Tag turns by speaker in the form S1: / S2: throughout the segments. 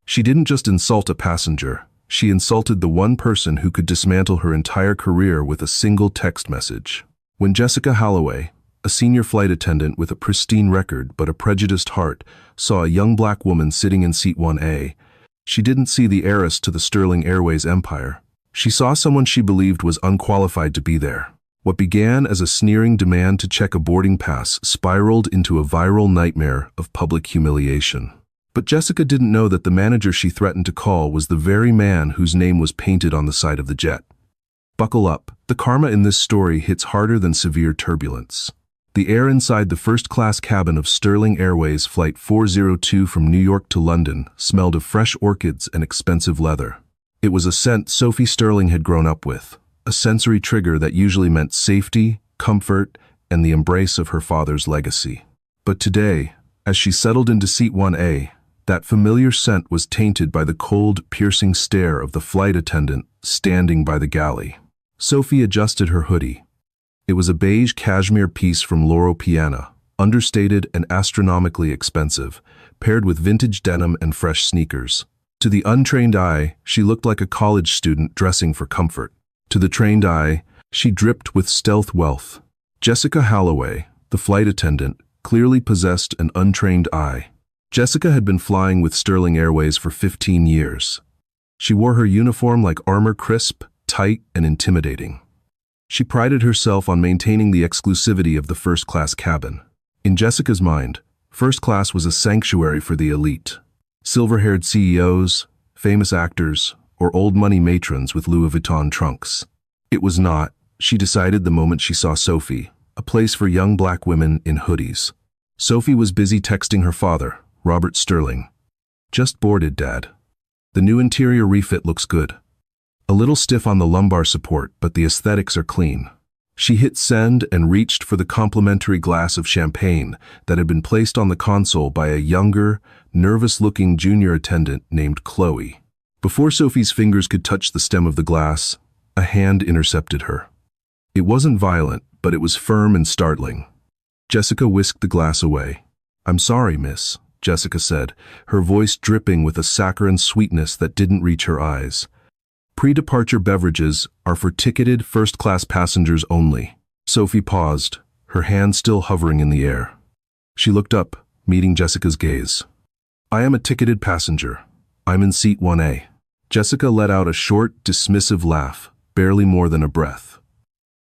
S1: She didn't just insult a passenger, she insulted the one person who could dismantle her entire career with a single text message. When Jessica Holloway, a senior flight attendant with a pristine record but a prejudiced heart, saw a young black woman sitting in seat 1A, she didn't see the heiress to the Sterling Airways empire. She saw someone she believed was unqualified to be there. What began as a sneering demand to check a boarding pass spiraled into a viral nightmare of public humiliation. But Jessica didn't know that the manager she threatened to call was the very man whose name was painted on the side of the jet. Buckle up. The karma in this story hits harder than severe turbulence. The air inside the first-class cabin of Sterling Airways Flight 402 from New York to London smelled of fresh orchids and expensive leather. It was a scent Sophie Sterling had grown up with, a sensory trigger that usually meant safety, comfort, and the embrace of her father's legacy. But today, as she settled into seat 1A, that familiar scent was tainted by the cold, piercing stare of the flight attendant standing by the galley. Sophie adjusted her hoodie. It was a beige cashmere piece from Loro Piana, understated and astronomically expensive, paired with vintage denim and fresh sneakers. To the untrained eye, she looked like a college student dressing for comfort. To the trained eye, she dripped with stealth wealth. Jessica Holloway, the flight attendant, clearly possessed an untrained eye. Jessica had been flying with Sterling Airways for 15 years. She wore her uniform like armor, crisp, tight, and intimidating. She prided herself on maintaining the exclusivity of the first-class cabin. In Jessica's mind, first class was a sanctuary for the elite. Silver-haired CEOs, famous actors, or old-money matrons with Louis Vuitton trunks. It was not, she decided the moment she saw Sophie, a place for young black women in hoodies. Sophie was busy texting her father, Robert Sterling. "Just boarded, Dad. The new interior refit looks good. A little stiff on the lumbar support, but the aesthetics are clean." She hit send and reached for the complimentary glass of champagne that had been placed on the console by a younger, nervous-looking junior attendant named Chloe. Before Sophie's fingers could touch the stem of the glass, a hand intercepted her. It wasn't violent, but it was firm and startling. Jessica whisked the glass away. "I'm sorry, miss," Jessica said, her voice dripping with a saccharine sweetness that didn't reach her eyes. "Pre-departure beverages are for ticketed first-class passengers only." Sophie paused, her hand still hovering in the air. She looked up, meeting Jessica's gaze. "I am a ticketed passenger. I'm in seat 1A. Jessica let out a short, dismissive laugh, barely more than a breath.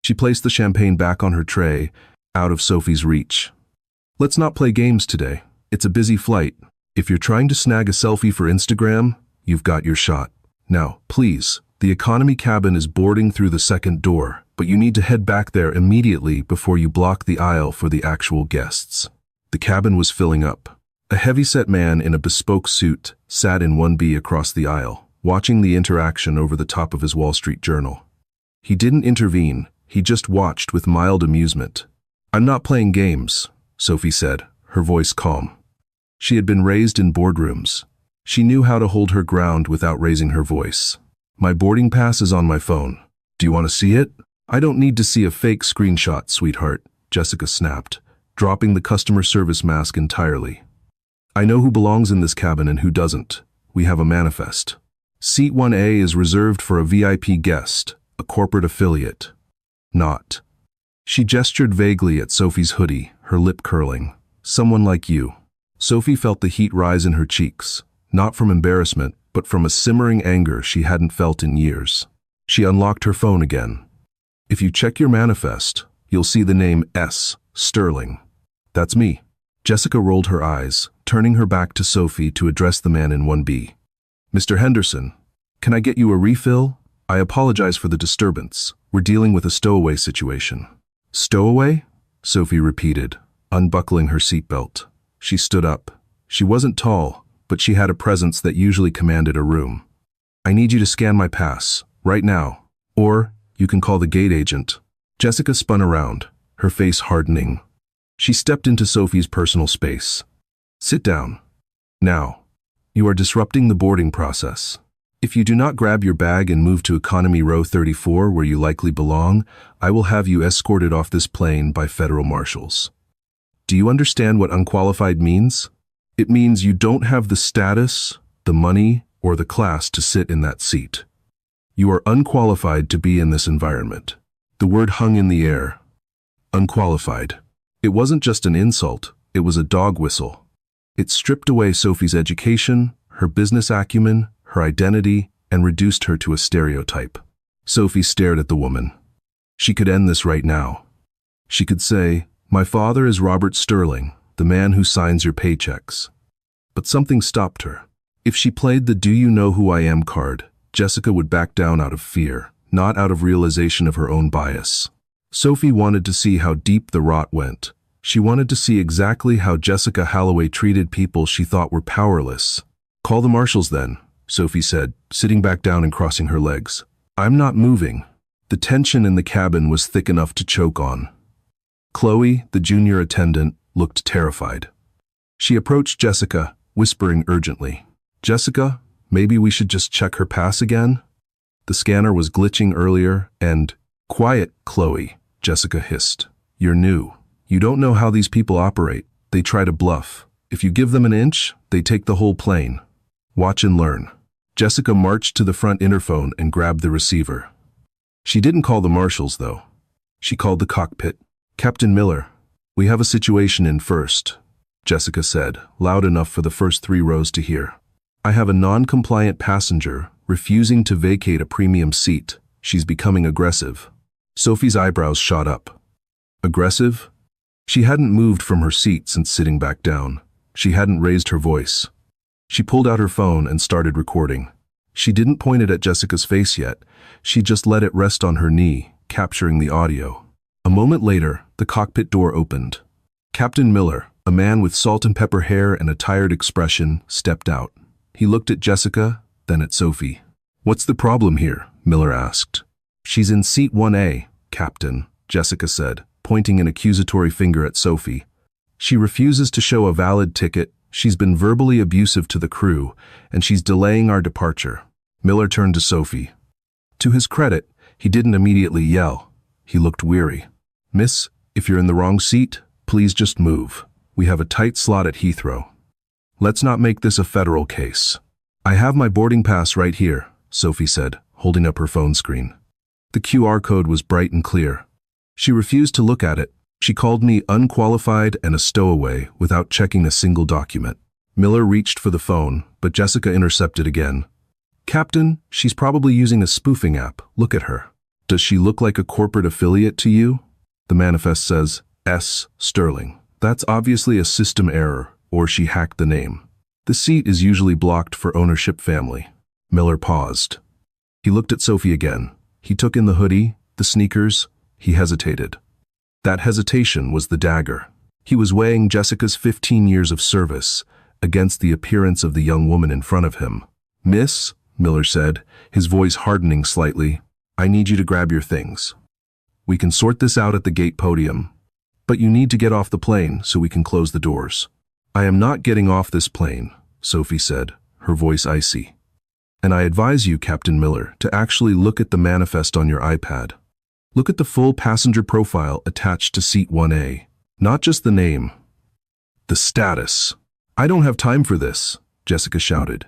S1: She placed the champagne back on her tray, out of Sophie's reach. "Let's not play games today. It's a busy flight. If you're trying to snag a selfie for Instagram, you've got your shot. Now, please, the economy cabin is boarding through the second door, but you need to head back there immediately before you block the aisle for the actual guests." The cabin was filling up. A heavy-set man in a bespoke suit sat in 1B across the aisle, watching the interaction over the top of his Wall Street Journal. He didn't intervene, he just watched with mild amusement. "I'm not playing games," Sophie said, her voice calm. She had been raised in boardrooms. She knew how to hold her ground without raising her voice. "My boarding pass is on my phone. Do you want to see it?" "I don't need to see a fake screenshot, sweetheart," Jessica snapped, dropping the customer service mask entirely. "I know who belongs in this cabin and who doesn't. We have a manifest. Seat 1A is reserved for a VIP guest, a corporate affiliate. Not." She gestured vaguely at Sophie's hoodie, her lip curling. "Someone like you." Sophie felt the heat rise in her cheeks, not from embarrassment, but from a simmering anger she hadn't felt in years. She unlocked her phone again. "If you check your manifest, you'll see the name S. Sterling. That's me." Jessica rolled her eyes, turning her back to Sophie to address the man in 1B. "Mr. Henderson, can I get you a refill? I apologize for the disturbance. We're dealing with a stowaway situation." "Stowaway?" Sophie repeated, unbuckling her seatbelt. She stood up. She wasn't tall, but she had a presence that usually commanded a room. "I need you to scan my pass, right now. Or, you can call the gate agent." Jessica spun around, her face hardening. She stepped into Sophie's personal space. "Sit down. Now, you are disrupting the boarding process. If you do not grab your bag and move to economy row 34 where you likely belong, I will have you escorted off this plane by federal marshals. Do you understand what unqualified means? It means you don't have the status the money, or the class to sit in that seat. You are unqualified to be in this environment. The word hung in the air. Unqualified. It wasn't just an insult, it was a dog whistle. It stripped away Sophie's education, her business acumen, her identity, and reduced her to a stereotype. Sophie stared at the woman. She could end this right now. She could say, "My father is Robert Sterling, the man who signs your paychecks." But something stopped her. If she played the "Do you know who I am" card, Jessica would back down out of fear, not out of realization of her own bias. Sophie wanted to see how deep the rot went. She wanted to see exactly how Jessica Holloway treated people she thought were powerless. "Call the marshals then," Sophie said, sitting back down and crossing her legs. "I'm not moving." The tension in the cabin was thick enough to choke on. Chloe, the junior attendant, looked terrified. She approached Jessica, whispering urgently, "Jessica, maybe we should just check her pass again?" The scanner was glitching earlier and, "Quiet, Chloe," Jessica hissed. "You're new. You don't know how these people operate. They try to bluff. If you give them an inch, they take the whole plane. Watch and learn." Jessica marched to the front interphone and grabbed the receiver. She didn't call the marshals, though. She called the cockpit. "Captain Miller, we have a situation in first," Jessica said, loud enough for the first 3 rows to hear. "I have a non-compliant passenger refusing to vacate a premium seat. She's becoming aggressive." Sophie's eyebrows shot up. Aggressive? She hadn't moved from her seat since sitting back down. She hadn't raised her voice. She pulled out her phone and started recording. She didn't point it at Jessica's face yet. She just let it rest on her knee, capturing the audio. A moment later, the cockpit door opened. Captain Miller, a man with salt and pepper hair and a tired expression, stepped out. He looked at Jessica, then at Sophie. "What's the problem here?" Miller asked. "She's in seat 1A, Captain," Jessica said, pointing an accusatory finger at Sophie. "She refuses to show a valid ticket, she's been verbally abusive to the crew, and she's delaying our departure." Miller turned to Sophie. To his credit, he didn't immediately yell. He looked weary. "Miss, if you're in the wrong seat, please just move. We have a tight slot at Heathrow. Let's not make this a federal case." "I have my boarding pass right here," Sophie said, holding up her phone screen. The QR code was bright and clear. She refused to look at it. She called me unqualified and a stowaway without checking a single document. Miller reached for the phone, but Jessica intercepted again. "Captain, she's probably using a spoofing app. Look at her. Does she look like a corporate affiliate to you? The manifest says S. Sterling. That's obviously a system error, or she hacked the name. The seat is usually blocked for ownership family." Miller paused. He looked at Sophie again. He took in the hoodie, the sneakers. He hesitated. That hesitation was the dagger. He was weighing Jessica's 15 years of service against the appearance of the young woman in front of him. "Miss," Miller said, his voice hardening slightly, "I need you to grab your things. We can sort this out at the gate podium, but you need to get off the plane so we can close the doors." "I am not getting off this plane," Sophie said, her voice icy. "And I advise you, Captain Miller, to actually look at the manifest on your iPad. Look at the full passenger profile attached to seat 1A. Not just the name. The status." "I don't have time for this," Jessica shouted.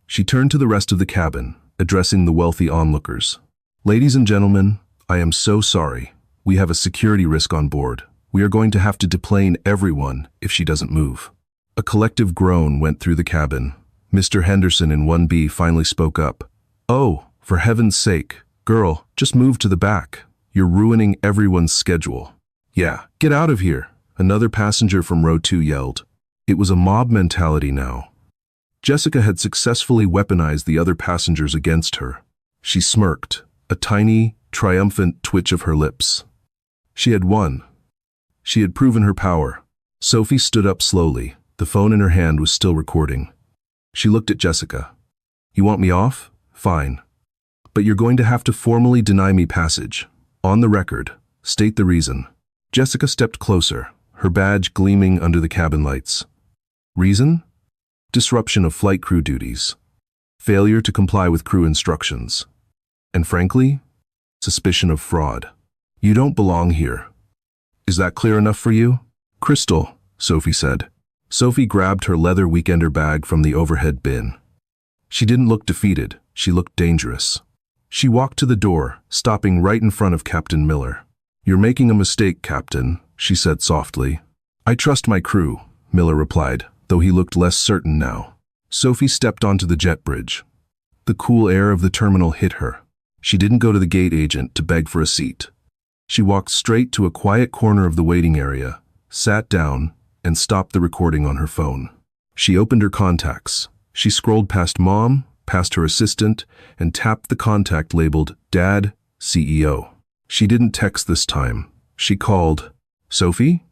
S1: She turned to the rest of the cabin, addressing the wealthy onlookers. "Ladies and gentlemen, I am so sorry. We have a security risk on board. We are going to have to deplane everyone if she doesn't move." A collective groan went through the cabin. Mr. Henderson in 1B finally spoke up. "Oh, for heaven's sake, girl, just move to the back. You're ruining everyone's schedule." "Yeah, get out of here," another passenger from row 2 yelled. It was a mob mentality now. Jessica had successfully weaponized the other passengers against her. She smirked, a tiny, triumphant twitch of her lips. She had won. She had proven her power. Sophie stood up slowly. The phone in her hand was still recording. She looked at Jessica. "You want me off? Fine. But you're going to have to formally deny me passage. On the record, state the reason." Jessica stepped closer, her badge gleaming under the cabin lights. "Reason? Disruption of flight crew duties. Failure to comply with crew instructions. And frankly, suspicion of fraud. You don't belong here. Is that clear enough for you?" "Crystal," Sophie said. Sophie grabbed her leather weekender bag from the overhead bin. She didn't look defeated, she looked dangerous. She walked to the door, stopping right in front of Captain Miller. "You're making a mistake, Captain," she said softly. "I trust my crew," Miller replied, though he looked less certain now. Sophie stepped onto the jet bridge. The cool air of the terminal hit her. She didn't go to the gate agent to beg for a seat. She walked straight to a quiet corner of the waiting area, sat down, and stopped the recording on her phone. She opened her contacts. She scrolled past Mom, past her assistant, and tapped the contact labeled Dad, CEO. She didn't text this time. She called. "Sophie?"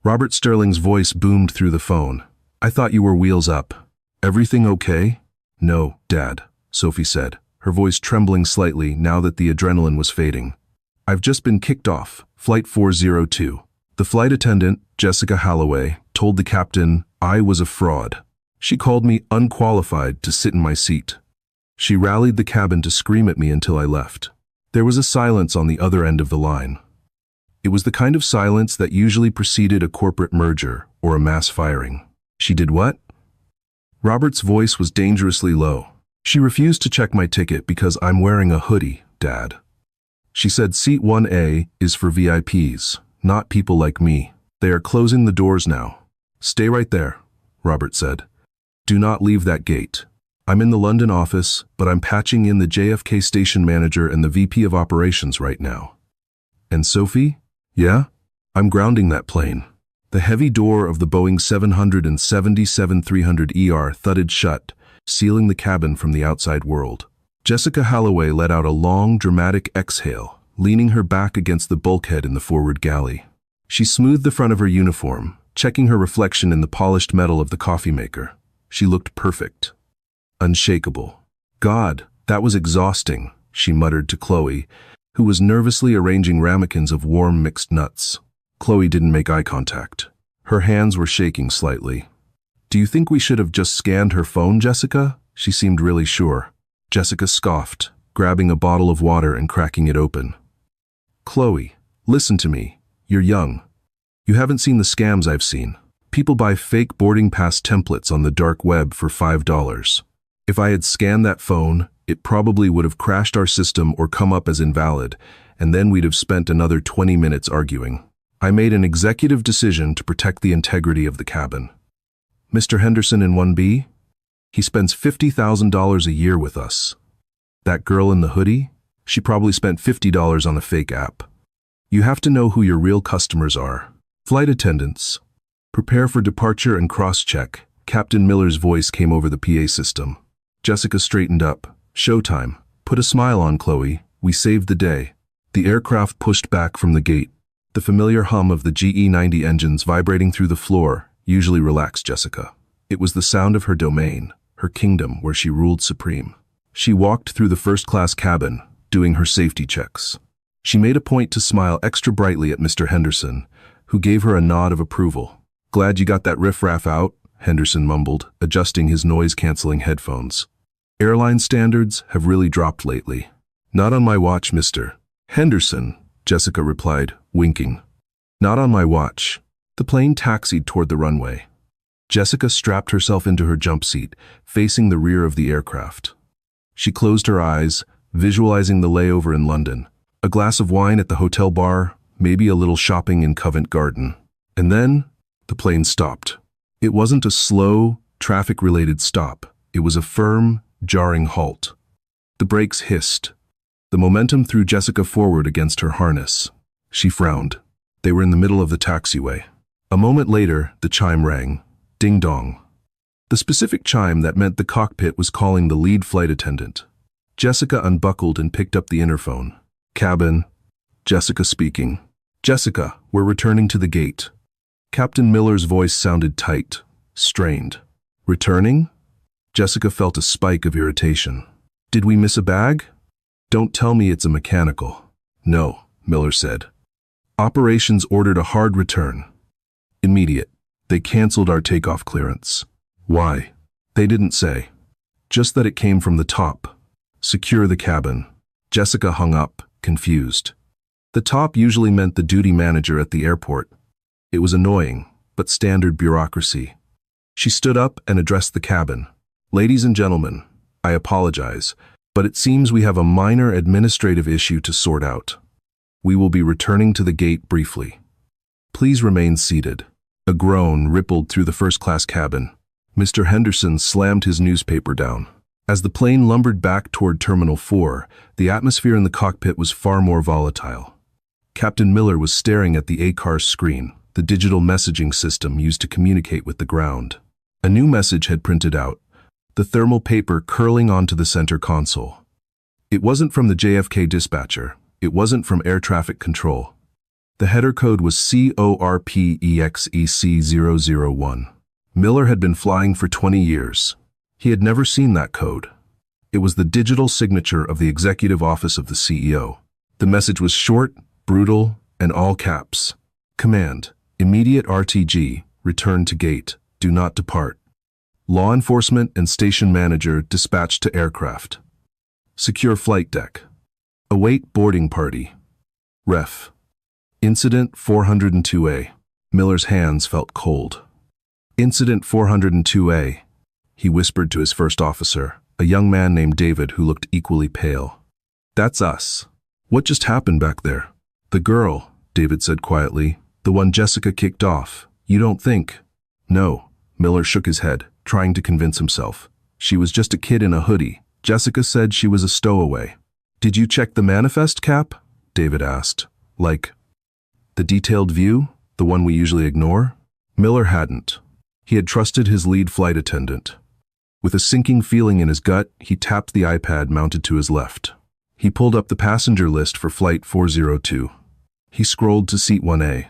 S1: Robert Sterling's voice boomed through the phone. "I thought you were wheels up. Everything okay?" "No, Dad," Sophie said, her voice trembling slightly now that the adrenaline was fading. "I've just been kicked off, Flight 402. The flight attendant, Jessica Holloway, told the captain I was a fraud. She called me unqualified to sit in my seat. She rallied the cabin to scream at me until I left." There was a silence on the other end of the line. It was the kind of silence that usually preceded a corporate merger or a mass firing. "She did what?" Robert's voice was dangerously low. "She refused to check my ticket because I'm wearing a hoodie, Dad. She said Seat 1A is for VIPs, not people like me. They are closing the doors now." "Stay right there," Robert said. "Do not leave that gate. I'm in the London office, but I'm patching in the JFK station manager and the VP of operations right now." "And Sophie?" "Yeah? I'm grounding that plane." The heavy door of the Boeing 777-300ER thudded shut, sealing the cabin from the outside world. Jessica Holloway let out a long, dramatic exhale, leaning her back against the bulkhead in the forward galley. She smoothed the front of her uniform, checking her reflection in the polished metal of the coffee maker. She looked perfect. Unshakable. "God, that was exhausting," she muttered to Chloe, who was nervously arranging ramekins of warm mixed nuts. Chloe didn't make eye contact. Her hands were shaking slightly. "Do you think we should have just scanned her phone, Jessica?" She seemed really sure. Jessica scoffed, grabbing a bottle of water and cracking it open. "Chloe, listen to me. You're young. You haven't seen the scams I've seen. People buy fake boarding pass templates on the dark web for $5. If I had scanned that phone, it probably would have crashed our system or come up as invalid, and then we'd have spent another 20 minutes arguing. I made an executive decision to protect the integrity of the cabin. Mr. Henderson in 1B? He spends $50,000 a year with us. That girl in the hoodie? She probably spent $50 on a fake app. You have to know who your real customers are. Flight attendants. Prepare for departure and cross-check." Captain Miller's voice came over the PA system. Jessica straightened up. "Showtime. Put a smile on, Chloe. We saved the day." The aircraft pushed back from the gate. The familiar hum of the GE-90 engines vibrating through the floor usually relaxed Jessica. It was the sound of her domain, her kingdom where she ruled supreme. She walked through the first-class cabin, doing her safety checks. She made a point to smile extra brightly at Mr. Henderson, who gave her a nod of approval. "Glad you got that riffraff out," Henderson mumbled, adjusting his noise-canceling headphones. "Airline standards have really dropped lately." "Not on my watch, Mr. Henderson," Jessica replied, winking. "Not on my watch." The plane taxied toward the runway. Jessica strapped herself into her jump seat, facing the rear of the aircraft. She closed her eyes, visualizing the layover in London. A glass of wine at the hotel bar, maybe a little shopping in Covent Garden. And then, the plane stopped. It wasn't a slow, traffic-related stop. It was a firm, jarring halt. The brakes hissed. The momentum threw Jessica forward against her harness. She frowned. They were in the middle of the taxiway. A moment later, the chime rang. Ding-dong. The specific chime that meant the cockpit was calling the lead flight attendant. Jessica unbuckled and picked up the interphone. "Cabin." Jessica speaking. "Jessica, we're returning to the gate." Captain Miller's voice sounded tight, strained. "Returning?" Jessica felt a spike of irritation. "Did we miss a bag?" "Don't tell me it's a mechanical." "No," Miller said. "Operations ordered a hard return. Immediate. They canceled our takeoff clearance." "Why?" "They didn't say. Just that it came from the top. Secure the cabin." Jessica hung up, confused. The top usually meant the duty manager at the airport. It was annoying, but standard bureaucracy. She stood up and addressed the cabin. "Ladies and gentlemen, I apologize, but it seems we have a minor administrative issue to sort out. We will be returning to the gate briefly. Please remain seated." A groan rippled through the first-class cabin. Mr. Henderson slammed his newspaper down. As the plane lumbered back toward Terminal 4, the atmosphere in the cockpit was far more volatile. Captain Miller was staring at the ACAR's screen, the digital messaging system used to communicate with the ground. A new message had printed out, the thermal paper curling onto the center console. It wasn't from the JFK dispatcher. It wasn't from air traffic control. The header code was CORPEXEC001. Miller had been flying for 20 years. He had never seen that code. It was the digital signature of the executive office of the CEO. The message was short, brutal, and all caps. Command: immediate RTG, return to gate, do not depart. Law enforcement and station manager dispatched to aircraft. Secure flight deck. Await boarding party. Ref. Incident 402A. Miller's hands felt cold. Incident 402A, he whispered to his first officer, a young man named David who looked equally pale. "That's us. What just happened back there?" "The girl," David said quietly, "the one Jessica kicked off. You don't think?" "No," Miller shook his head, trying to convince himself. "She was just a kid in a hoodie. Jessica said she was a stowaway." "Did you check the manifest, Cap?" David asked. "Like, the detailed view? The one we usually ignore?" Miller hadn't. He had trusted his lead flight attendant. With a sinking feeling in his gut, he tapped the iPad mounted to his left. He pulled up the passenger list for Flight 402. He scrolled to Seat 1A.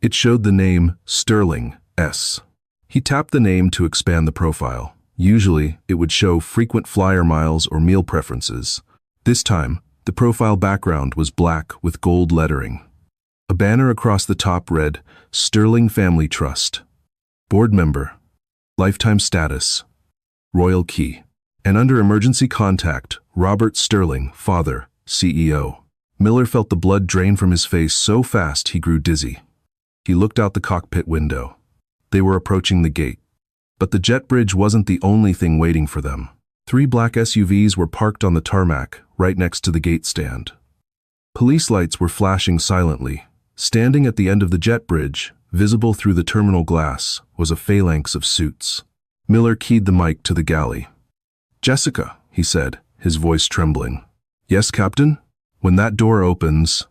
S1: It showed the name Sterling, S. He tapped the name to expand the profile. Usually, it would show frequent flyer miles or meal preferences. This time, the profile background was black with gold lettering. A banner across the top read, Sterling Family Trust. Board member. Lifetime status. Royal key. And under emergency contact, Robert Sterling, father, CEO. Miller felt the blood drain from his face so fast he grew dizzy. He looked out the cockpit window. They were approaching the gate. But the jet bridge wasn't the only thing waiting for them. 3 black SUVs were parked on the tarmac, right next to the gate stand. Police lights were flashing silently. Standing at the end of the jet bridge, visible through the terminal glass, was a phalanx of suits. Miller keyed the mic to the galley. "Jessica," he said, his voice trembling. "Yes, Captain? When that door opens,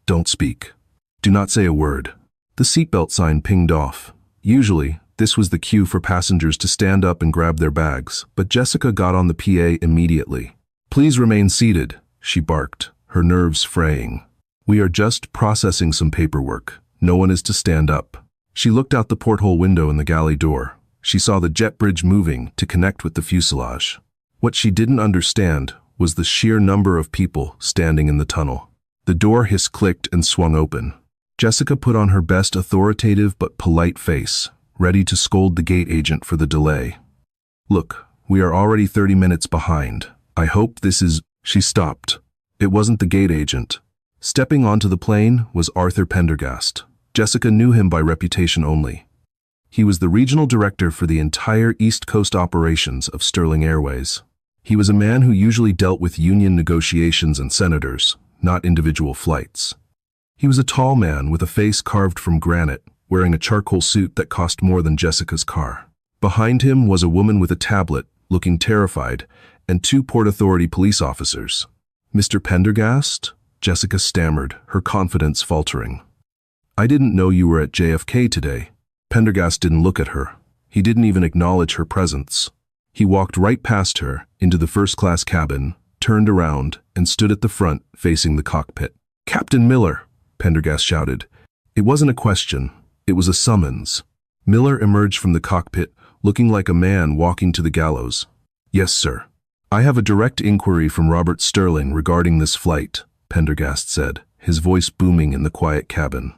S1: don't speak. Do not say a word." The seatbelt sign pinged off. Usually, this was the cue for passengers to stand up and grab their bags, but Jessica got on the PA immediately. "Please remain seated," she barked, her nerves fraying. "We are just processing some paperwork. No one is to stand up." She looked out the porthole window in the galley door. She saw the jet bridge moving to connect with the fuselage. What she didn't understand was the sheer number of people standing in the tunnel. The door hiss-clicked and swung open. Jessica put on her best authoritative but polite face, ready to scold the gate agent for the delay. "Look, we are already 30 minutes behind. I hope this is—" She stopped. It wasn't the gate agent. Stepping onto the plane was Arthur Pendergast. Jessica knew him by reputation only. He was the regional director for the entire East Coast operations of Sterling Airways. He was a man who usually dealt with union negotiations and senators, not individual flights. He was a tall man with a face carved from granite, wearing a charcoal suit that cost more than Jessica's car. Behind him was a woman with a tablet, looking terrified, and 2 Port Authority police officers. "Mr. Pendergast?" Jessica stammered, her confidence faltering. "I didn't know you were at JFK today." Pendergast didn't look at her. He didn't even acknowledge her presence. He walked right past her, into the first-class cabin, turned around, and stood at the front, facing the cockpit. "Captain Miller!" Pendergast shouted. It wasn't a question. It was a summons. Miller emerged from the cockpit, looking like a man walking to the gallows. "Yes, sir. I have a direct inquiry from Robert Sterling regarding this flight," Pendergast said, his voice booming in the quiet cabin.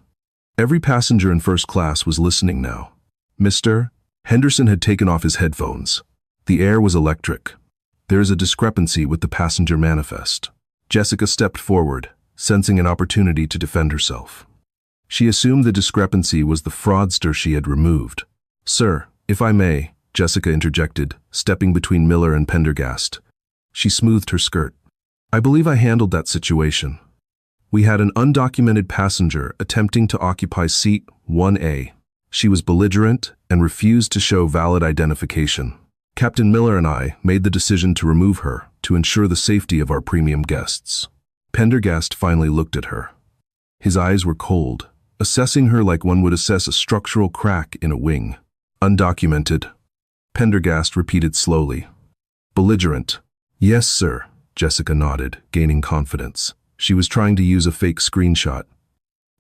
S1: Every passenger in first class was listening now. "Mr. Henderson had taken off his headphones. The air was electric. There is a discrepancy with the passenger manifest." Jessica stepped forward, sensing an opportunity to defend herself. She assumed the discrepancy was the fraudster she had removed. "Sir, if I may, Jessica interjected, stepping between Miller and Pendergast. She smoothed her skirt. I believe I handled that situation. We had an undocumented passenger attempting to occupy seat 1A. She was belligerent and refused to show valid identification. Captain Miller and I made the decision to remove her to ensure the safety of our premium guests. Pendergast finally looked at her. His eyes were cold, assessing her like one would assess a structural crack in a wing. Undocumented. Pendergast repeated slowly. Belligerent. Yes, sir, Jessica nodded, gaining confidence. She was trying to use a fake screenshot.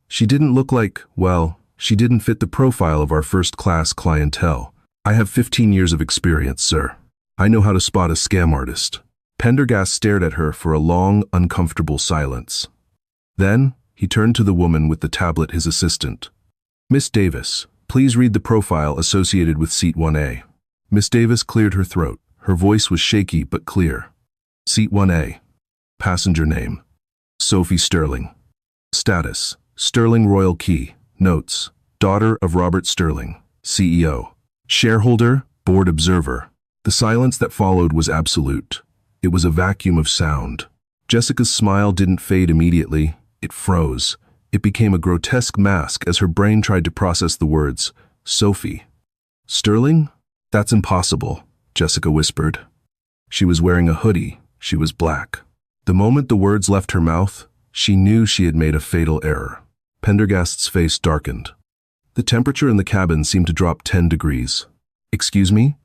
S1: She didn't look like, well, she didn't fit the profile of our first-class clientele. I have 15 years of experience, sir. I know how to spot a scam artist. Pendergast stared at her for a long, uncomfortable silence. Then, he turned to the woman with the tablet, his assistant. Miss Davis, please read the profile associated with seat 1A. Miss Davis cleared her throat. Her voice was shaky but clear. Seat 1A. Passenger name. Sophie Sterling. Status. Sterling Royal Key. Notes. Daughter of Robert Sterling, CEO. Shareholder, board observer. The silence that followed was absolute. It was a vacuum of sound. Jessica's smile didn't fade immediately. It froze. It became a grotesque mask as her brain tried to process the words, Sophie. Sterling? That's impossible, Jessica whispered. She was wearing a hoodie. She was black. The moment the words left her mouth, she knew she had made a fatal error. Pendergast's face darkened. The temperature in the cabin seemed to drop 10 degrees. Excuse me?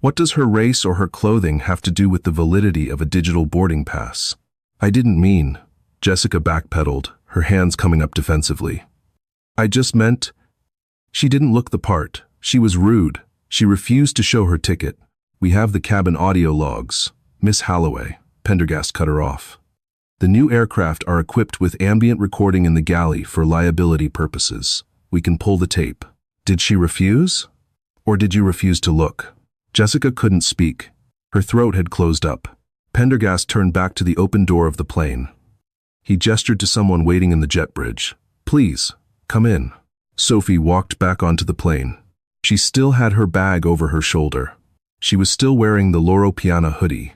S1: What does her race or her clothing have to do with the validity of a digital boarding pass? I didn't mean. Jessica backpedaled, her hands coming up defensively. I just meant. She didn't look the part. She was rude. She refused to show her ticket. We have the cabin audio logs. Miss Holloway. Pendergast cut her off. The new aircraft are equipped with ambient recording in the galley for liability purposes. We can pull the tape. Did she refuse? Or did you refuse to look? Jessica couldn't speak. Her throat had closed up. Pendergast turned back to the open door of the plane. He gestured to someone waiting in the jet bridge. Please, come in. Sophie walked back onto the plane. She still had her bag over her shoulder. She was still wearing the Loro Piana hoodie.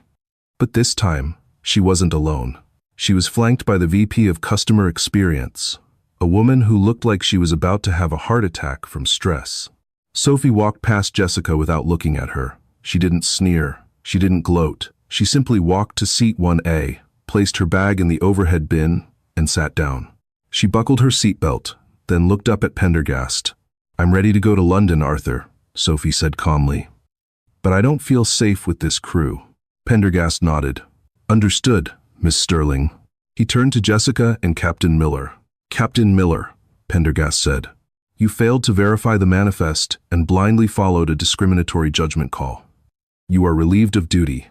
S1: But this time, she wasn't alone. She was flanked by the VP of Customer Experience, a woman who looked like she was about to have a heart attack from stress. Sophie walked past Jessica without looking at her. She didn't sneer. She didn't gloat. She simply walked to seat 1A, placed her bag in the overhead bin, and sat down. She buckled her seatbelt, then looked up at Pendergast. I'm ready to go to London, Arthur, Sophie said calmly. But I don't feel safe with this crew. Pendergast nodded. Understood, Miss Sterling. He turned to Jessica and Captain Miller. Captain Miller, Pendergast said. You failed to verify the manifest and blindly followed a discriminatory judgment call. You are relieved of duty.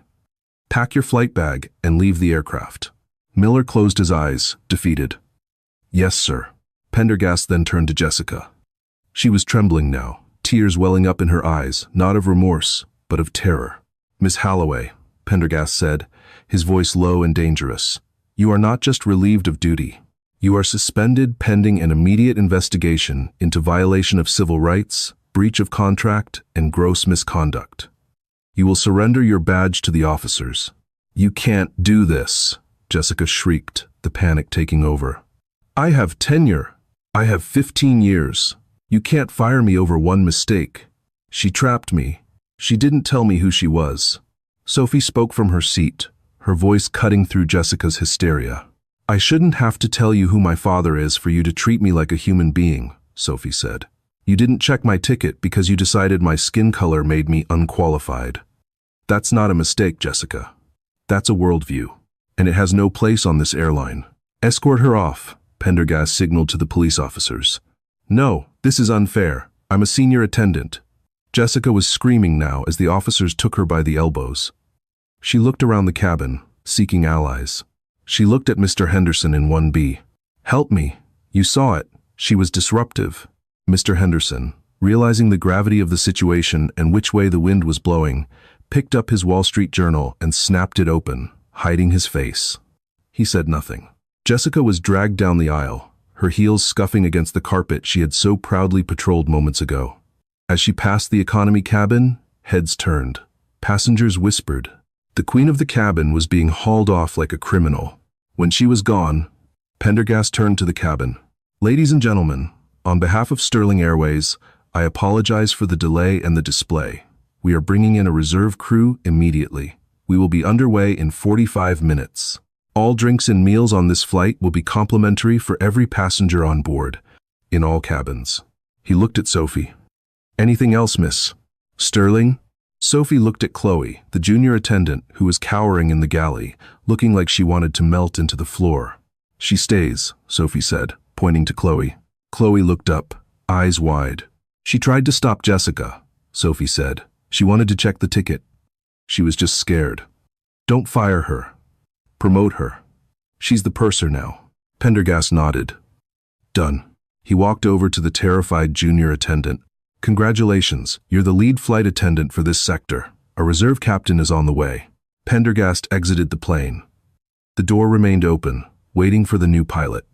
S1: Pack your flight bag and leave the aircraft. Miller closed his eyes, defeated. Yes, sir. Pendergast then turned to Jessica. She was trembling now, tears welling up in her eyes, not of remorse, but of terror. Miss Holloway, Pendergast said, his voice low and dangerous. You are not just relieved of duty. You are suspended pending an immediate investigation into violation of civil rights, breach of contract, and gross misconduct. You will surrender your badge to the officers. You can't do this, Jessica shrieked, the panic taking over. I have tenure. I have 15 years. You can't fire me over one mistake. She trapped me. She didn't tell me who she was. Sophie spoke from her seat, her voice cutting through Jessica's hysteria. I shouldn't have to tell you who my father is for you to treat me like a human being, Sophie said. You didn't check my ticket because you decided my skin color made me unqualified. That's not a mistake, Jessica. That's a worldview, and it has no place on this airline. Escort her off, Pendergast signaled to the police officers. No, this is unfair. I'm a senior attendant. Jessica was screaming now as the officers took her by the elbows. She looked around the cabin, seeking allies. She looked at Mr. Henderson in 1B. Help me. You saw it. She was disruptive. Mr. Henderson, realizing the gravity of the situation and which way the wind was blowing, picked up his Wall Street Journal and snapped it open, hiding his face. He said nothing. Jessica was dragged down the aisle, her heels scuffing against the carpet she had so proudly patrolled moments ago. As she passed the economy cabin, Heads turned. Passengers whispered. The queen of the cabin was being hauled off like a criminal. When she was gone, Pendergast turned to the cabin. Ladies and gentlemen, on behalf of Sterling Airways, I apologize for the delay and the display. We are bringing in a reserve crew immediately. We will be underway in 45 minutes. All drinks and meals on this flight will be complimentary for every passenger on board, in all cabins. He looked at Sophie. Anything else, miss? Sterling? Sophie looked at Chloe, the junior attendant who was cowering in the galley, looking like she wanted to melt into the floor. She stays, Sophie said, pointing to Chloe. Chloe looked up, eyes wide. She tried to stop Jessica, Sophie said. She wanted to check the ticket. She was just scared. Don't fire her. Promote her. She's the purser now. Pendergast nodded. Done. He walked over to the terrified junior attendant. Congratulations, you're the lead flight attendant for this sector. A reserve captain is on the way. Pendergast exited the plane. The door remained open, waiting for the new pilot.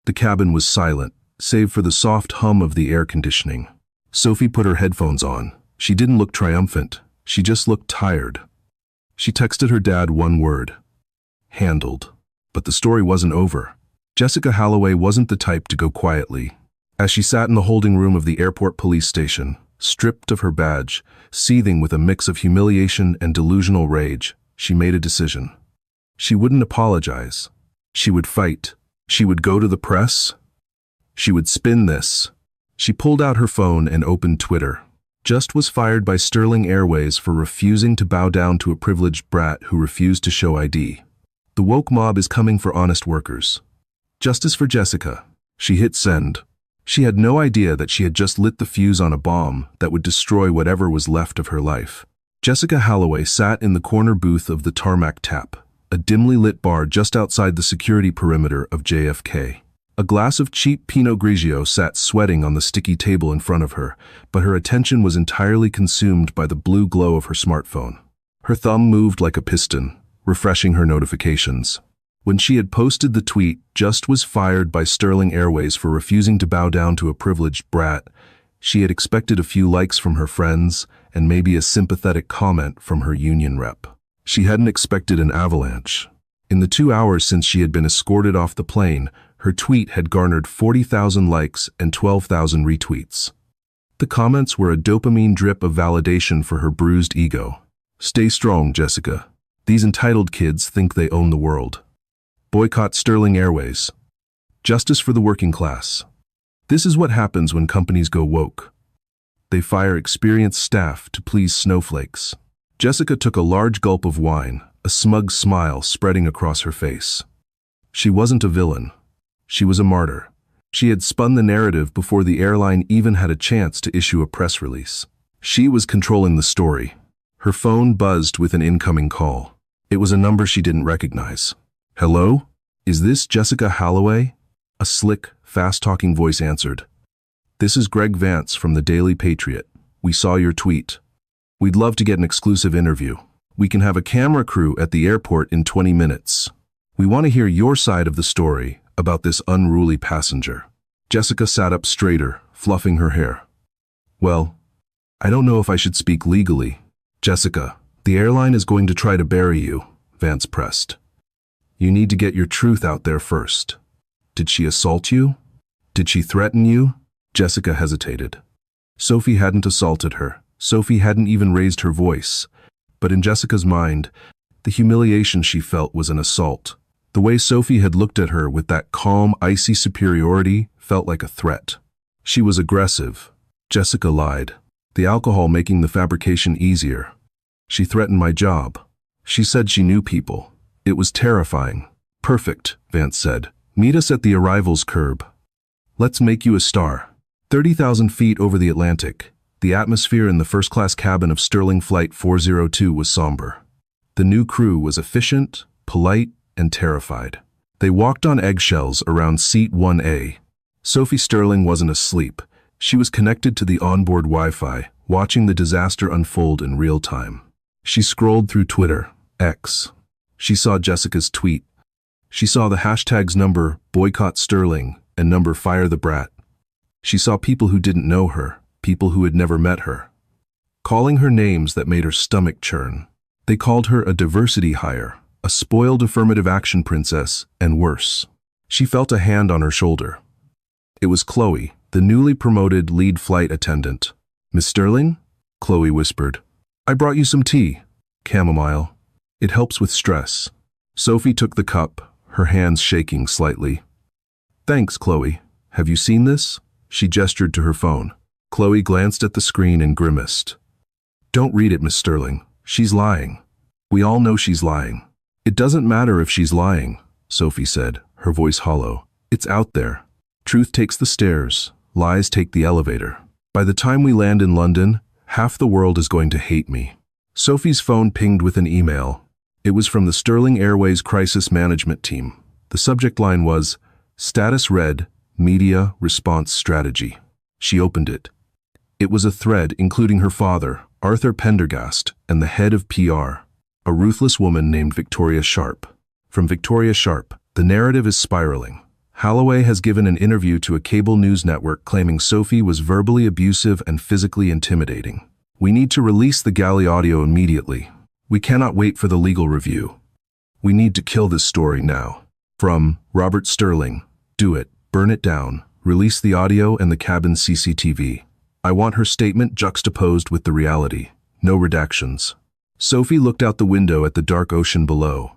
S1: The cabin was silent, save for the soft hum of the air conditioning. Sophie put her headphones on. She didn't look triumphant. She just looked tired. She texted her dad one word. Handled. But the story wasn't over. Jessica Holloway wasn't the type to go quietly. As she sat in the holding room of the airport police station, stripped of her badge, seething with a mix of humiliation and delusional rage, she made a decision. She wouldn't apologize. She would fight. She would go to the press. She would spin this. She pulled out her phone and opened Twitter. Just was fired by Sterling Airways for refusing to bow down to a privileged brat who refused to show ID. The woke mob is coming for honest workers. Justice for Jessica. She hit send. She had no idea that she had just lit the fuse on a bomb that would destroy whatever was left of her life. Jessica Holloway sat in the corner booth of the Tarmac Tap, a dimly lit bar just outside the security perimeter of JFK. A glass of cheap Pinot Grigio sat sweating on the sticky table in front of her, but her attention was entirely consumed by the blue glow of her smartphone. Her thumb moved like a piston, refreshing her notifications. When she had posted the tweet, "Just was fired by Sterling Airways for refusing to bow down to a privileged brat," she had expected a few likes from her friends and maybe a sympathetic comment from her union rep. She hadn't expected an avalanche. In the 2 hours since she had been escorted off the plane, her tweet had garnered 40,000 likes and 12,000 retweets. The comments were a dopamine drip of validation for her bruised ego. Stay strong, Jessica. These entitled kids think they own the world. Boycott Sterling Airways. Justice for the working class. This is what happens when companies go woke. They fire experienced staff to please snowflakes. Jessica took a large gulp of wine, a smug smile spreading across her face. She wasn't a villain. She was a martyr. She had spun the narrative before the airline even had a chance to issue a press release. She was controlling the story. Her phone buzzed with an incoming call. It was a number she didn't recognize. Hello? Is this Jessica Holloway? A slick, fast-talking voice answered. This is Greg Vance from the Daily Patriot. We saw your tweet. We'd love to get an exclusive interview. We can have a camera crew at the airport in 20 minutes. We want to hear your side of the story about this unruly passenger. Jessica sat up straighter, fluffing her hair. Well, I don't know if I should speak legally. Jessica, the airline is going to try to bury you, Vance pressed. You need to get your truth out there first. Did she assault you? Did she threaten you? Jessica hesitated. Sophie hadn't assaulted her. Sophie hadn't even raised her voice. But in Jessica's mind, the humiliation she felt was an assault. The way Sophie had looked at her with that calm, icy superiority felt like a threat. She was aggressive. Jessica lied. The alcohol making the fabrication easier. She threatened my job. She said she knew people. It was terrifying. Perfect, Vance said. Meet us at the arrivals curb. Let's make you a star. 30,000 feet over the Atlantic, the atmosphere in the first-class cabin of Sterling Flight 402 was somber. The new crew was efficient, polite, and terrified. They walked on eggshells around seat 1A. Sophie Sterling wasn't asleep. She was connected to the onboard Wi-Fi, watching the disaster unfold in real time. She scrolled through Twitter, X. She saw Jessica's tweet. She saw the hashtags number boycott Sterling and number fire the brat. She saw people who didn't know her, people who had never met her. calling her names that made her stomach churn. They called her a diversity hire, a spoiled affirmative action princess, and worse. She felt a hand on her shoulder. It was Chloe, the newly promoted lead flight attendant. "Miss Sterling?" Chloe whispered. "I brought you some tea. Chamomile. It helps with stress." Sophie took the cup, her hands shaking slightly. "Thanks, Chloe. Have you seen this?" She gestured to her phone. Chloe glanced at the screen and grimaced. "Don't read it, Miss Sterling. She's lying. We all know she's lying." "It doesn't matter if she's lying," Sophie said, her voice hollow. "It's out there. Truth takes the stairs, lies take the elevator. By the time we land in London, half the world is going to hate me." Sophie's phone pinged with an email. It was from the Sterling Airways Crisis Management Team. The subject line was, "Status Red, Media Response Strategy." She opened it. It was a thread including her father, Arthur Pendergast, and the head of PR, a ruthless woman named Victoria Sharp. From Victoria Sharp, "The narrative is spiraling. Holloway has given an interview to a cable news network claiming Sophie was verbally abusive and physically intimidating. We need to release the galley audio immediately. We cannot wait for the legal review. We need to kill this story now." From Robert Sterling, "Do it, burn it down, release the audio and the cabin CCTV. I want her statement juxtaposed with the reality. No redactions." Sophie looked out the window at the dark ocean below.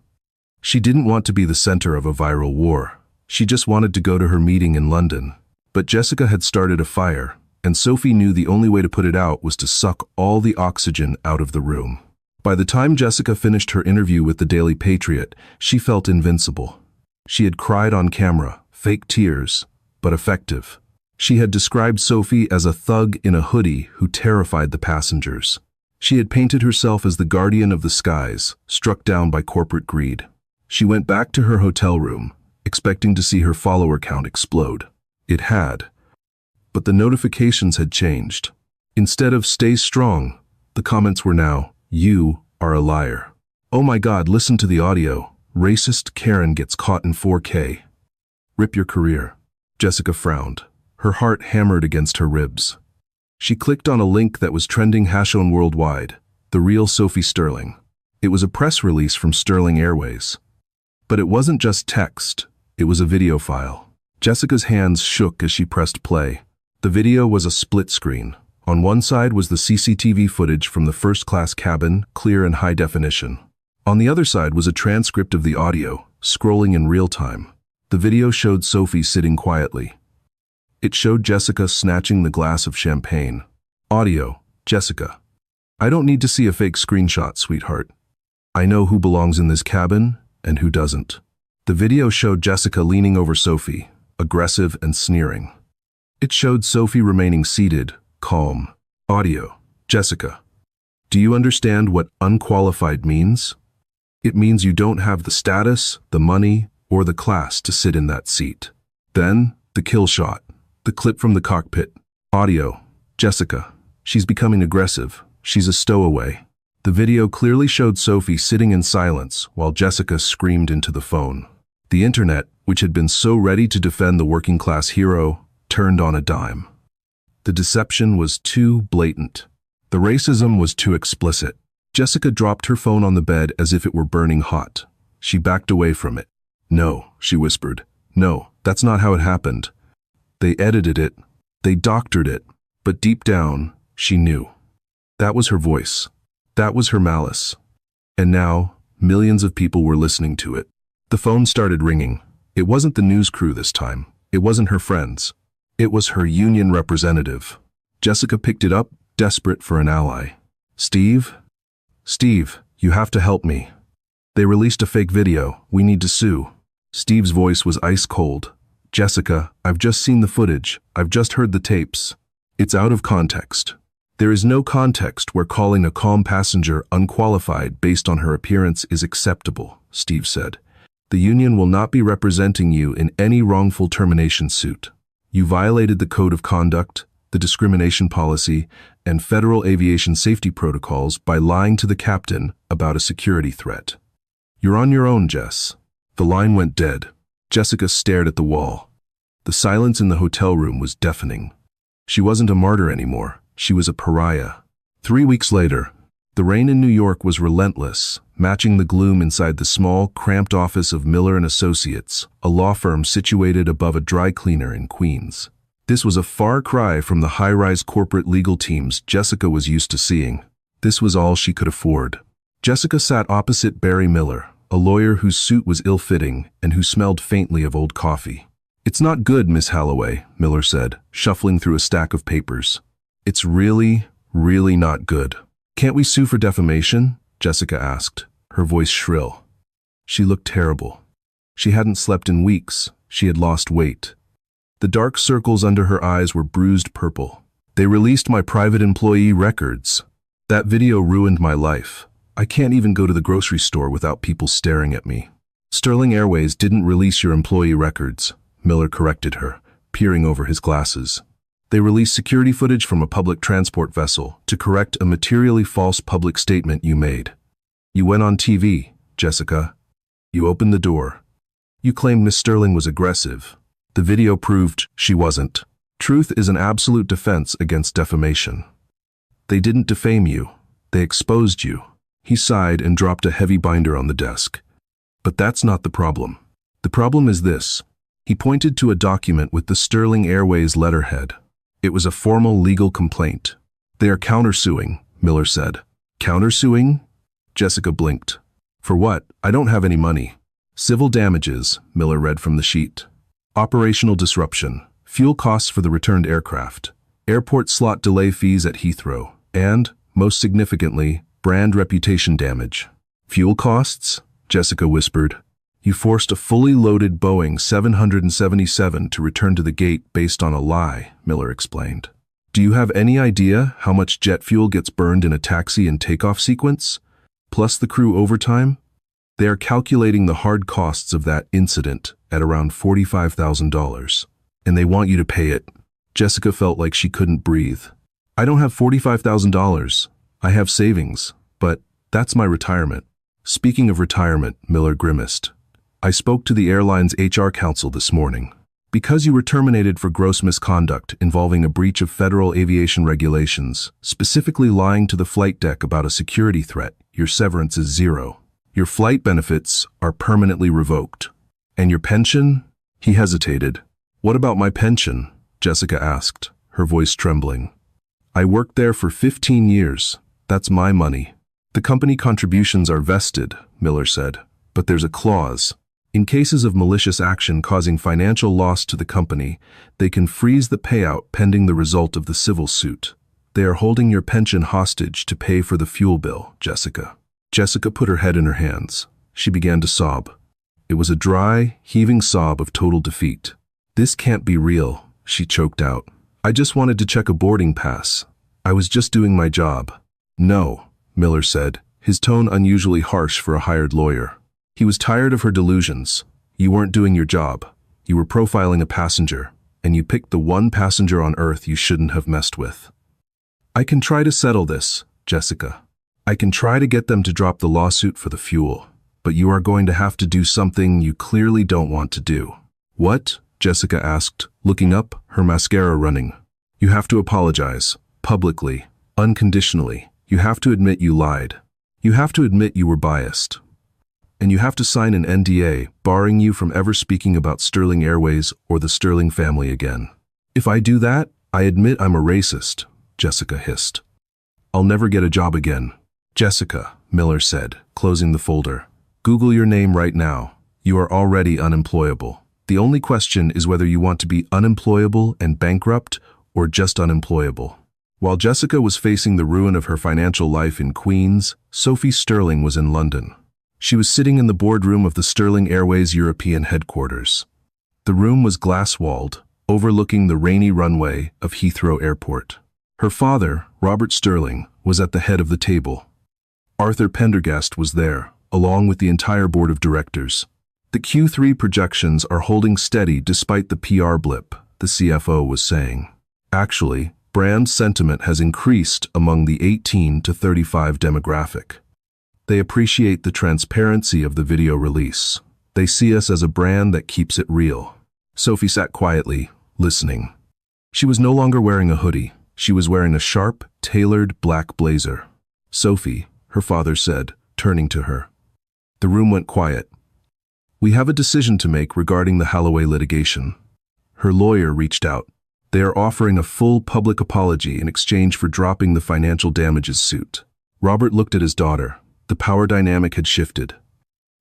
S1: She didn't want to be the center of a viral war. She just wanted to go to her meeting in London. But Jessica had started a fire, and Sophie knew the only way to put it out was to suck all the oxygen out of the room. By the time Jessica finished her interview with the Daily Patriot, she felt invincible. She had cried on camera, fake tears, but effective. She had described Sophie as a thug in a hoodie who terrified the passengers. She had painted herself as the guardian of the skies, struck down by corporate greed. She went back to her hotel room, expecting to see her follower count explode. It had. But the notifications had changed. Instead of "Stay strong," the comments were now, "You are a liar." "Oh my God, listen to the audio. Racist Karen gets caught in 4K. Rip your career." Jessica frowned. Her heart hammered against her ribs. She clicked on a link that was trending #on worldwide, "The Real Sophie Sterling." It was a press release from Sterling Airways. But it wasn't just text, it was a video file. Jessica's hands shook as she pressed play. The video was a split screen. On one side was the CCTV footage from the first-class cabin, clear and high definition. On the other side was a transcript of the audio, scrolling in real time. The video showed Sophie sitting quietly. It showed Jessica snatching the glass of champagne. Audio, Jessica. "I don't need to see a fake screenshot, sweetheart. I know who belongs in this cabin and who doesn't." The video showed Jessica leaning over Sophie, aggressive and sneering. It showed Sophie remaining seated, calm. Audio, Jessica. "Do you understand what unqualified means? It means you don't have the status, the money, or the class to sit in that seat." Then, the kill shot. The clip from the cockpit. Audio, Jessica. "She's becoming aggressive. She's a stowaway." The video clearly showed Sophie sitting in silence while Jessica screamed into the phone. The internet, which had been so ready to defend the working-class hero, turned on a dime. The deception was too blatant. The racism was too explicit. Jessica dropped her phone on the bed as if it were burning hot. She backed away from it. "No," she whispered. "No, that's not how it happened. They edited it. They doctored it." But deep down, she knew. That was her voice. That was her malice. And now, millions of people were listening to it. The phone started ringing. It wasn't the news crew this time. It wasn't her friends. It was her union representative. Jessica picked it up, desperate for an ally. "Steve? Steve, you have to help me. They released a fake video. We need to sue." Steve's voice was ice cold. "Jessica, I've just seen the footage. I've just heard the tapes. It's out of context. There is no context where calling a calm passenger unqualified based on her appearance is acceptable," Steve said. "The union will not be representing you in any wrongful termination suit. You violated the code of conduct, the discrimination policy, and federal aviation safety protocols by lying to the captain about a security threat. You're on your own, Jess." The line went dead. Jessica stared at the wall. The silence in the hotel room was deafening. She wasn't a martyr anymore. She was a pariah. 3 weeks later, the rain in New York was relentless, matching the gloom inside the small, cramped office of Miller and Associates, a law firm situated above a dry cleaner in Queens. This was a far cry from the high-rise corporate legal teams Jessica was used to seeing. This was all she could afford. Jessica sat opposite Barry Miller, a lawyer whose suit was ill-fitting and who smelled faintly of old coffee. "It's not good, Miss Holloway," Miller said, shuffling through a stack of papers. "It's really not good." "Can't we sue for defamation?" Jessica asked, her voice shrill. She looked terrible. She hadn't slept in weeks. She had lost weight. The dark circles under her eyes were bruised purple. "They released my private employee records. That video ruined my life. I can't even go to the grocery store without people staring at me." "Sterling Airways didn't release your employee records," Miller corrected her, peering over his glasses. "They released security footage from a public transport vessel to correct a materially false public statement you made. You went on TV, Jessica. You opened the door. You claimed Miss Sterling was aggressive. The video proved she wasn't. Truth is an absolute defense against defamation. They didn't defame you. They exposed you." He sighed and dropped a heavy binder on the desk. "But that's not the problem. The problem is this." He pointed to a document with the Sterling Airways letterhead. It was a formal legal complaint. "They are countersuing," Miller said. "Countersuing?" Jessica blinked. "For what? I don't have any money." "Civil damages," Miller read from the sheet. "Operational disruption, fuel costs for the returned aircraft, airport slot delay fees at Heathrow, and, most significantly, brand reputation damage." "Fuel costs?" Jessica whispered. "You forced a fully loaded Boeing 777 to return to the gate based on a lie," Miller explained. "Do you have any idea how much jet fuel gets burned in a taxi and takeoff sequence? Plus the crew overtime? They are calculating the hard costs of that incident at around $45,000. And they want you to pay it." Jessica felt like she couldn't breathe. "I don't have $45,000. I have savings, but that's my retirement." "Speaking of retirement," Miller grimaced, "I spoke to the airline's HR counsel this morning. Because you were terminated for gross misconduct involving a breach of federal aviation regulations, specifically lying to the flight deck about a security threat, your severance is zero. Your flight benefits are permanently revoked. And your pension?" He hesitated. "What about my pension?" Jessica asked, her voice trembling. "I worked there for 15 years. That's my money." "The company contributions are vested," Miller said, "but there's a clause. In cases of malicious action causing financial loss to the company, they can freeze the payout pending the result of the civil suit. They are holding your pension hostage to pay for the fuel bill, Jessica." Jessica put her head in her hands. She began to sob. It was a dry, heaving sob of total defeat. "This can't be real," she choked out. "I just wanted to check a boarding pass. I was just doing my job." "No," Miller said, his tone unusually harsh for a hired lawyer. He was tired of her delusions. "You weren't doing your job. You were profiling a passenger, and you picked the one passenger on Earth you shouldn't have messed with." "I can try to settle this, Jessica. I can try to get them to drop the lawsuit for the fuel, but you are going to have to do something you clearly don't want to do." "What?" Jessica asked, looking up, her mascara running. "You have to apologize, publicly, unconditionally. You have to admit you lied. You have to admit you were biased. And you have to sign an NDA barring you from ever speaking about Sterling Airways or the Sterling family again." "If I do that, I admit I'm a racist," Jessica hissed. "I'll never get a job again." "Jessica," Miller said, closing the folder, "Google your name right now. You are already unemployable. The only question is whether you want to be unemployable and bankrupt or just unemployable." While Jessica was facing the ruin of her financial life in Queens, Sophie Sterling was in London. She was sitting in the boardroom of the Sterling Airways European headquarters. The room was glass-walled, overlooking the rainy runway of Heathrow Airport. Her father, Robert Sterling, was at the head of the table. Arthur Pendergast was there, along with the entire board of directors. "The Q3 projections are holding steady despite the PR blip," the CFO was saying. "Actually, brand sentiment has increased among the 18 to 35 demographic. They appreciate the transparency of the video release. They see us as a brand that keeps it real." Sophie sat quietly, listening. She was no longer wearing a hoodie. She was wearing a sharp, tailored black blazer. "Sophie," her father said, turning to her. The room went quiet. "We have a decision to make regarding the Holloway litigation." Her lawyer reached out. "They are offering a full public apology in exchange for dropping the financial damages suit." Robert looked at his daughter. The power dynamic had shifted.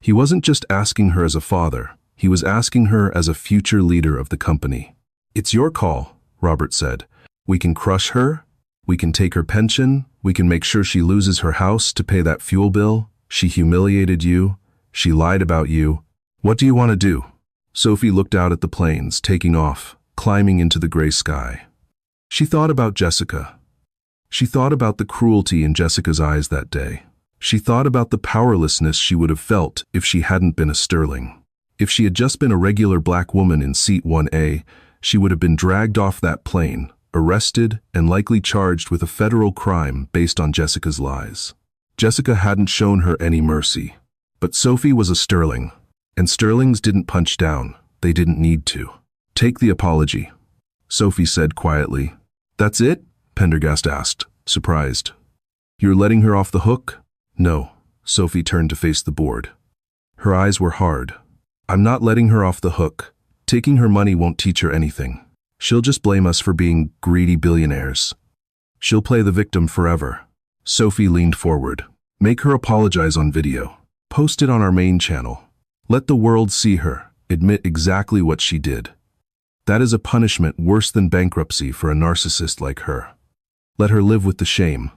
S1: He wasn't just asking her as a father, he was asking her as a future leader of the company. "It's your call," Robert said. "We can crush her, we can take her pension, we can make sure she loses her house to pay that fuel bill. She humiliated you, she lied about you. What do you want to do?" Sophie looked out at the planes, taking off, climbing into the gray sky. She thought about Jessica. She thought about the cruelty in Jessica's eyes that day. She thought about the powerlessness she would have felt if she hadn't been a Sterling. If she had just been a regular black woman in Seat 1A, she would have been dragged off that plane, arrested, and likely charged with a federal crime based on Jessica's lies. Jessica hadn't shown her any mercy. But Sophie was a Sterling, and Sterlings didn't punch down. They didn't need to. "Take the apology," Sophie said quietly. "That's it?" Pendergast asked, surprised. "You're letting her off the hook?" "No." Sophie turned to face the board. Her eyes were hard. "I'm not letting her off the hook. Taking her money won't teach her anything. She'll just blame us for being greedy billionaires. She'll play the victim forever." Sophie leaned forward. "Make her apologize on video. Post it on our main channel. Let the world see her, admit exactly what she did. That is a punishment worse than bankruptcy for a narcissist like her. Let her live with the shame.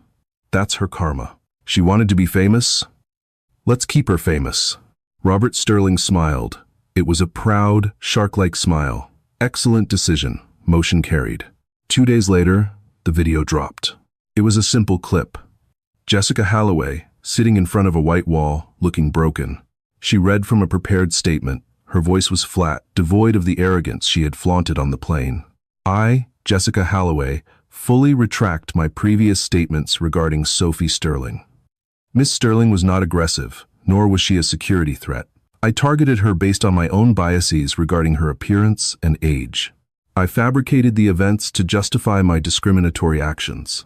S1: That's her karma. She wanted to be famous? Let's keep her famous." Robert Sterling smiled. It was a proud, shark-like smile. "Excellent decision. Motion carried." 2 days later, the video dropped. It was a simple clip. Jessica Holloway, sitting in front of a white wall, looking broken. She read from a prepared statement. Her voice was flat, devoid of the arrogance she had flaunted on the plane. "I, Jessica Holloway, fully retract my previous statements regarding Sophie Sterling. Miss Sterling was not aggressive, nor was she a security threat. I targeted her based on my own biases regarding her appearance and age. I fabricated the events to justify my discriminatory actions.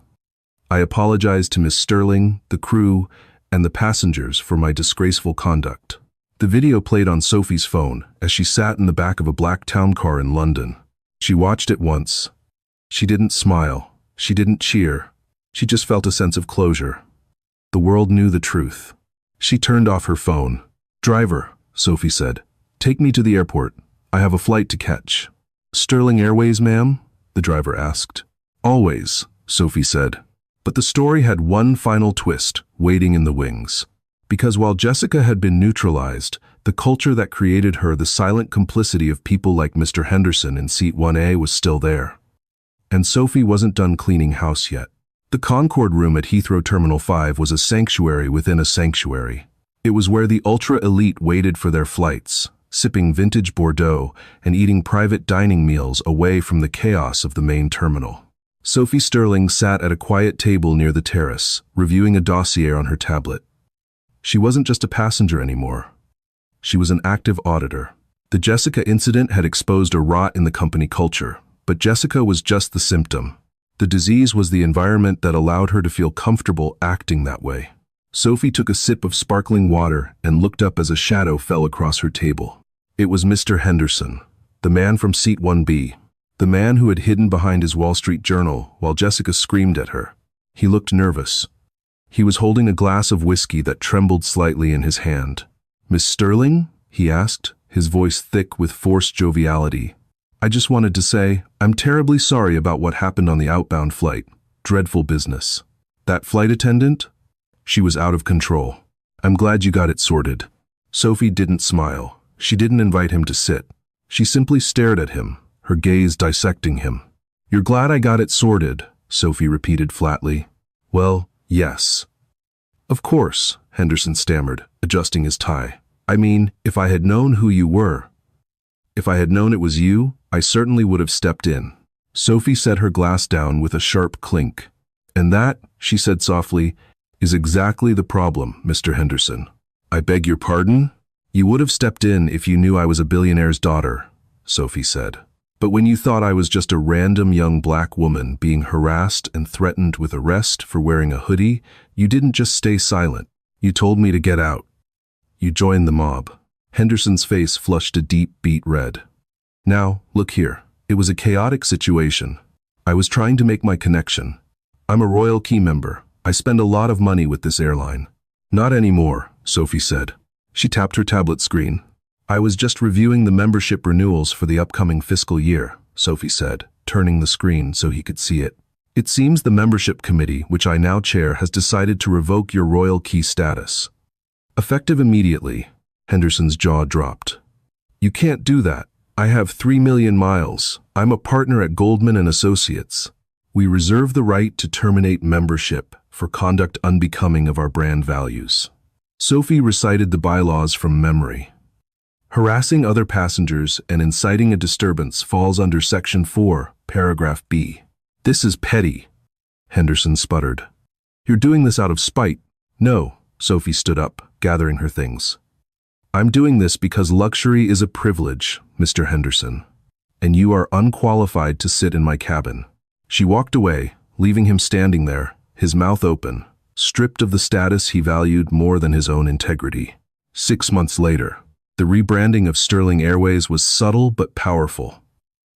S1: I apologize to Miss Sterling, the crew, and the passengers for my disgraceful conduct." The video played on Sophie's phone as she sat in the back of a black town car in London. She watched it once. She didn't smile. She didn't cheer. She just felt a sense of closure. The world knew the truth. She turned off her phone. "Driver," Sophie said, "take me to the airport. I have a flight to catch." "Sterling Airways, ma'am?" the driver asked. "Always," Sophie said. But the story had one final twist waiting in the wings. Because while Jessica had been neutralized, the culture that created her the silent complicity of people like Mr. Henderson in Seat 1A was still there. And Sophie wasn't done cleaning house yet. The Concorde room at Heathrow Terminal 5 was a sanctuary within a sanctuary. It was where the ultra-elite waited for their flights, sipping vintage Bordeaux and eating private dining meals away from the chaos of the main terminal. Sophie Sterling sat at a quiet table near the terrace, reviewing a dossier on her tablet. She wasn't just a passenger anymore. She was an active auditor. The Jessica incident had exposed a rot in the company culture, but Jessica was just the symptom. The disease was the environment that allowed her to feel comfortable acting that way. Sophie took a sip of sparkling water and looked up as a shadow fell across her table. It was Mr. Henderson, the man from Seat 1B, the man who had hidden behind his Wall Street Journal while Jessica screamed at her. He looked nervous. He was holding a glass of whiskey that trembled slightly in his hand. "Miss Sterling?" he asked, his voice thick with forced joviality. "I just wanted to say, I'm terribly sorry about what happened on the outbound flight. Dreadful business. That flight attendant? She was out of control. I'm glad you got it sorted." Sophie didn't smile. She didn't invite him to sit. She simply stared at him, her gaze dissecting him. "You're glad I got it sorted," Sophie repeated flatly. "Well, yes." "Of course," Henderson stammered, adjusting his tie. "I mean, if I had known who you were. If I had known it was you, I certainly would have stepped in." Sophie set her glass down with a sharp clink. "And that," she said softly, "is exactly the problem, Mr. Henderson." "I beg your pardon?" "You would have stepped in if you knew I was a billionaire's daughter," Sophie said. But when you thought I was just a random young black woman being harassed and threatened with arrest for wearing a hoodie, you didn't just stay silent. You told me to get out. You joined the mob." Henderson's face flushed a deep beet red. "Now, look here. It was a chaotic situation. I was trying to make my connection. I'm a Royal Key member. I spend a lot of money with this airline." "Not anymore," Sophie said. She tapped her tablet screen. "I was just reviewing the membership renewals for the upcoming fiscal year," Sophie said, turning the screen so he could see it. "It seems the membership committee, which I now chair, has decided to revoke your Royal Key status. Effective immediately." Henderson's jaw dropped. "You can't do that. I have 3 million miles. I'm a partner at Goldman & Associates. We reserve the right to terminate membership for conduct unbecoming of our brand values." Sophie recited the bylaws from memory. "Harassing other passengers and inciting a disturbance falls under Section 4, Paragraph B. This is petty," Henderson sputtered. "You're doing this out of spite." "No," Sophie stood up, gathering her things. "I'm doing this because luxury is a privilege, Mr. Henderson, and you are unqualified to sit in my cabin." She walked away, leaving him standing there, his mouth open, stripped of the status he valued more than his own integrity. 6 months later, the rebranding of Sterling Airways was subtle but powerful.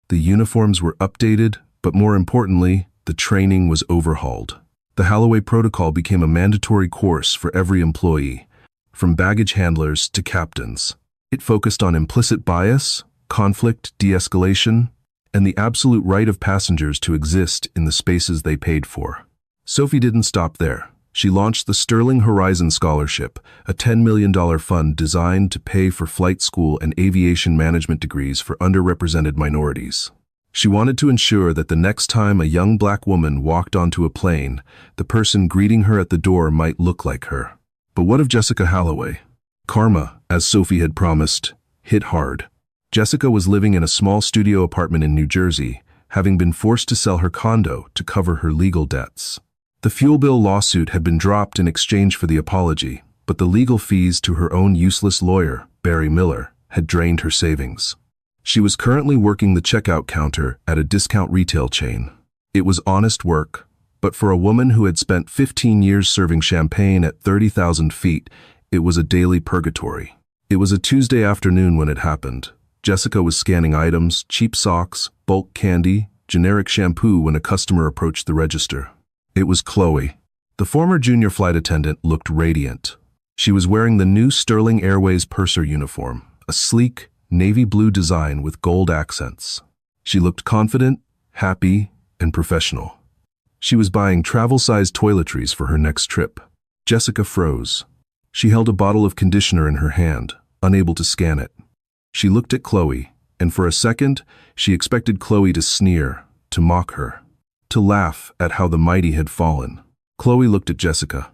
S1: The uniforms were updated, but more importantly, the training was overhauled. The Holloway Protocol became a mandatory course for every employee, from baggage handlers to captains. It focused on implicit bias, conflict de-escalation, and the absolute right of passengers to exist in the spaces they paid for. Sophie didn't stop there. She launched the Sterling Horizon Scholarship, a $10 million fund designed to pay for flight school and aviation management degrees for underrepresented minorities. She wanted to ensure that the next time a young black woman walked onto a plane, the person greeting her at the door might look like her. But what of Jessica Holloway? Karma, as Sophie had promised, hit hard. Jessica was living in a small studio apartment in New Jersey, having been forced to sell her condo to cover her legal debts. The fuel bill lawsuit had been dropped in exchange for the apology, but the legal fees to her own useless lawyer, Barry Miller, had drained her savings. She was currently working the checkout counter at a discount retail chain. It was honest work, but for a woman who had spent 15 years serving champagne at 30,000 feet, it was a daily purgatory. It was a Tuesday afternoon when it happened. Jessica was scanning items, cheap socks, bulk candy, generic shampoo when a customer approached the register. It was Chloe. The former junior flight attendant looked radiant. She was wearing the new Sterling Airways purser uniform, a sleek, navy blue design with gold accents. She looked confident, happy, and professional. She was buying travel-sized toiletries for her next trip. Jessica froze. She held a bottle of conditioner in her hand, unable to scan it. She looked at Chloe, and for a second, she expected Chloe to sneer, to mock her, to laugh at how the mighty had fallen. Chloe looked at Jessica.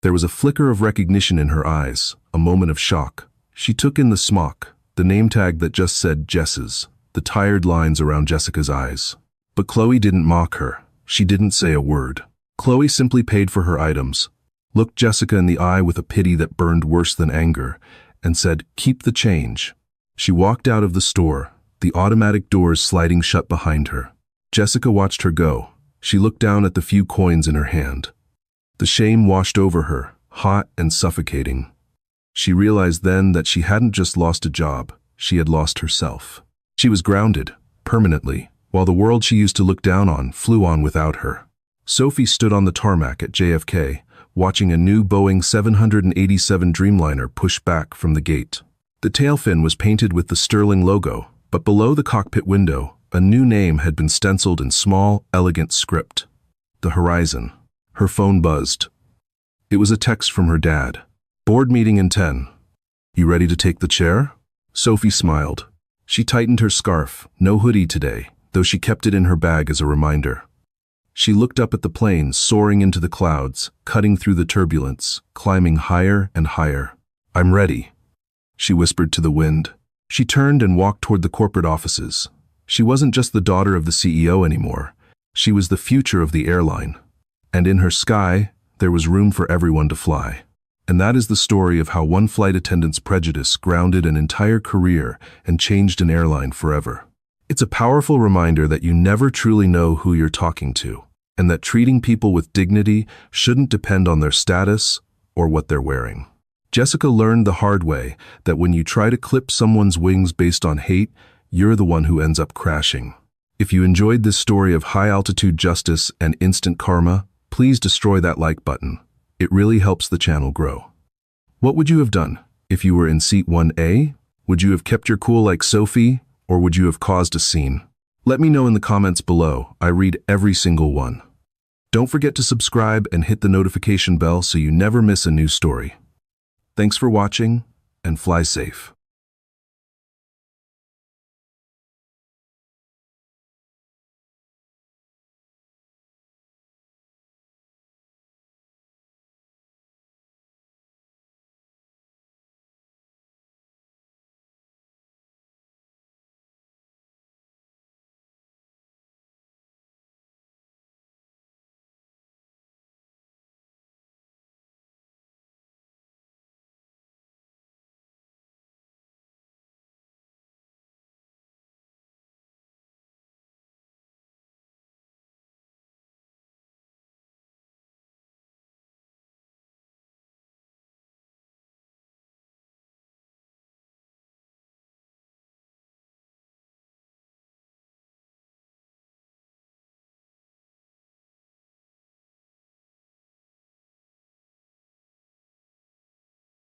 S1: There was a flicker of recognition in her eyes, a moment of shock. She took in the smock, the name tag that just said Jess's, the tired lines around Jessica's eyes. But Chloe didn't mock her. She didn't say a word. Chloe simply paid for her items, looked Jessica in the eye with a pity that burned worse than anger, and said, "Keep the change." She walked out of the store, the automatic doors sliding shut behind her. Jessica watched her go. She looked down at the few coins in her hand. The shame washed over her, hot and suffocating. She realized then that she hadn't just lost a job, she had lost herself. She was grounded, permanently, while the world she used to look down on flew on without her. Sophie stood on the tarmac at JFK, watching a new Boeing 787 Dreamliner push back from the gate. The tail fin was painted with the Sterling logo, but below the cockpit window, a new name had been stenciled in small, elegant script. The Horizon. Her phone buzzed. It was a text from her dad. "Board meeting in 10. You ready to take the chair?" Sophie smiled. She tightened her scarf, no hoodie today, though she kept it in her bag as a reminder. She looked up at the plane soaring into the clouds, cutting through the turbulence, climbing higher and higher. "I'm ready," she whispered to the wind. She turned and walked toward the corporate offices. She wasn't just the daughter of the CEO anymore. She was the future of the airline. And in her sky, there was room for everyone to fly. And that is the story of how one flight attendant's prejudice grounded an entire career and changed an airline forever. It's a powerful reminder that you never truly know who you're talking to, and that treating people with dignity shouldn't depend on their status or what they're wearing. Jessica learned the hard way that when you try to clip someone's wings based on hate, you're the one who ends up crashing. If you enjoyed this story of high-altitude justice and instant karma, please destroy that like button. It really helps the channel grow. What would you have done if you were in seat 1A? Would you have kept your cool like Sophie, or would you have caused a scene? Let me know in the comments below. I read every single one. Don't forget to subscribe and hit the notification bell so you never miss a new story. Thanks for watching, and fly safe.